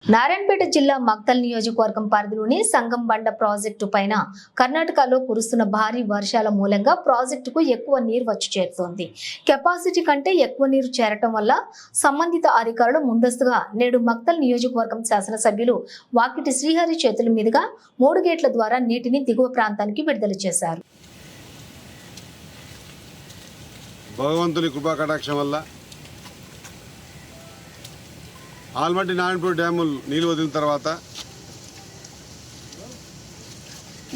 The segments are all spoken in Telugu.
నారాయణపేట జిల్లా మక్తల్ నియోజకవర్గం పరిధిలోని సంగంబండ ప్రాజెక్టు పైన కర్ణాటకలో కురుస్తున్న భారీ వర్షాల మూలంగా ప్రాజెక్టుకు ఎక్కువ నీరు వచ్చి చేరుతోంది. కెపాసిటీ కంటే ఎక్కువ నీరు చేరటం వల్ల సంబంధిత అధికారులు ముందస్తుగా నేడు మక్తల్ నియోజకవర్గం శాసనసభ్యులు వాకిటి శ్రీహరి చేతుల మీదుగా 3 గేట్ల ద్వారా నీటిని దిగువ ప్రాంతానికి విడుదల చేశారు. భగవంతుని కృపా కటాక్షం వల్ల ఆల్మట్టి నారాయణపేట డ్యాములు నీళ్ళు వదిలిన తర్వాత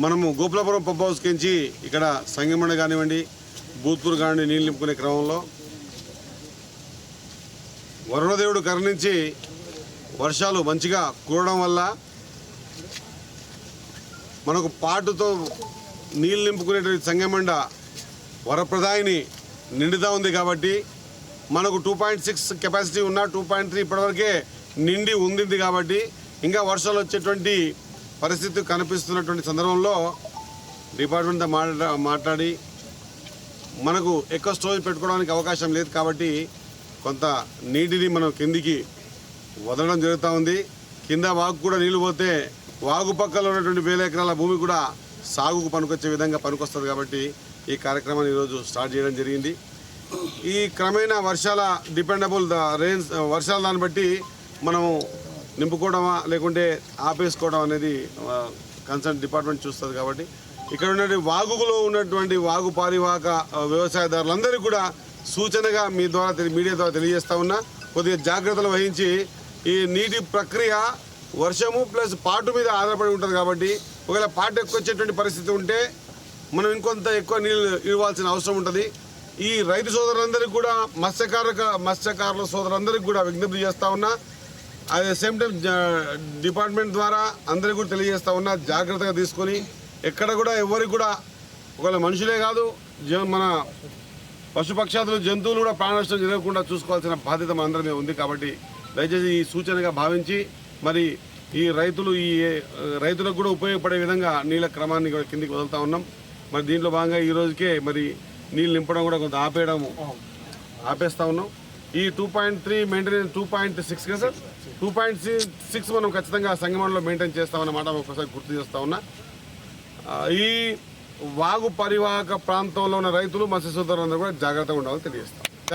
మనము గోపులాపురం పంప్ హౌస్ కించి ఇక్కడ సంగమండ కానివ్వండి, భూత్పూర్ కానివ్వండి నీళ్ళు నింపుకునే క్రమంలో వరుణదేవుడు కరుణించి వర్షాలు మంచిగా కురవడం వల్ల మనకు పాటుతో నీళ్ళు నింపుకునేటువంటి సంగమండ వరప్రదాయిని నిండుతా ఉంది. కాబట్టి మనకు 2.6 కెపాసిటీ ఉన్న 2.3 ఇప్పటివరకే నిండి ఉంది. కాబట్టి ఇంకా వర్షాలు వచ్చేటువంటి పరిస్థితి కనిపిస్తున్నటువంటి సందర్భంలో డిపార్ట్మెంట్తో మాట్లాడి మనకు ఎక్కువ స్టోరేజ్ పెట్టుకోవడానికి అవకాశం లేదు. కాబట్టి కొంత నీటిని మనం కిందికి వదలడం జరుగుతూ ఉంది. కింద వాగు కూడా నీళ్లు పోతే వాగు పక్కలో ఉన్నటువంటి 1000 ఎకరాల భూమి కూడా సాగుకు పనికొచ్చే విధంగా పనికొస్తుంది. కాబట్టి ఈ కార్యక్రమాన్ని ఈరోజు స్టార్ట్ చేయడం జరిగింది. ఈ క్రమేణా వర్షాల డిపెండబుల్ రెయిన్స్ వర్షాల దాన్ని బట్టి మనము నింపుకోవడమా లేకుంటే ఆపేసుకోవడం అనేది కన్సర్న్ డిపార్ట్మెంట్ చూస్తుంది. కాబట్టి ఇక్కడ ఉన్నటువంటి వాగులో ఉన్నటువంటి వాగు పారివాహక వ్యవసాయదారులందరికీ కూడా సూచనగా మీ ద్వారా మీడియా ద్వారా తెలియజేస్తా ఉన్నా, కొద్దిగా జాగ్రత్తలు వహించి ఈ నీటి ప్రక్రియ వర్షము ప్లస్ పాటు మీద ఆధారపడి ఉంటుంది. కాబట్టి ఒకవేళ పాటు ఎక్కువ వచ్చేటువంటి పరిస్థితి ఉంటే మనం ఇంకొంత ఎక్కువ నీళ్ళు ఇవ్వాల్సిన అవసరం ఉంటుంది. ఈ రైతు సోదరులందరికీ కూడా మత్స్యకారుల సోదరులందరికీ కూడా విజ్ఞప్తి చేస్తూ ఉన్నా, at the same time department ద్వారా అందరికీ కూడా తెలియజేస్తూ ఉన్నా, జాగ్రత్తగా తీసుకొని ఎక్కడ కూడా ఎవరికి కూడా ఒకవేళ మనుషులే కాదు మన పశుపక్షాదులు జంతువులు కూడా ప్రాణ నష్టం జరగకుండా చూసుకోవాల్సిన బాధ్యత మనందరి మీద ఉంది. కాబట్టి దయచేసి ఈ సూచనగా భావించి మరి ఈ రైతులకు కూడా ఉపయోగపడే విధంగా నీళ్ళ క్రమాన్ని కూడా కిందికి వదులుతూ ఉన్నాం. మరి దీంట్లో భాగంగా ఈ రోజుకే మరి నీళ్ళు నింపడం కూడా కొంత ఆపేస్తూ ఉన్నాం. ఈ 2.3 మెయింటెనెన్స్ 2.6 కదా సార్, 2.6 మనం ఖచ్చితంగా సంగమంలో మెయింటైన్ చేస్తామన్నమాట ఒకసారి గుర్తు చేస్తూ ఉన్నా. ఈ వాగు పరివాహక ప్రాంతంలో ఉన్న రైతులు మత్స్య సోదరులందరూ కూడా జాగ్రత్తగా ఉండాలని తెలియజేస్తాం.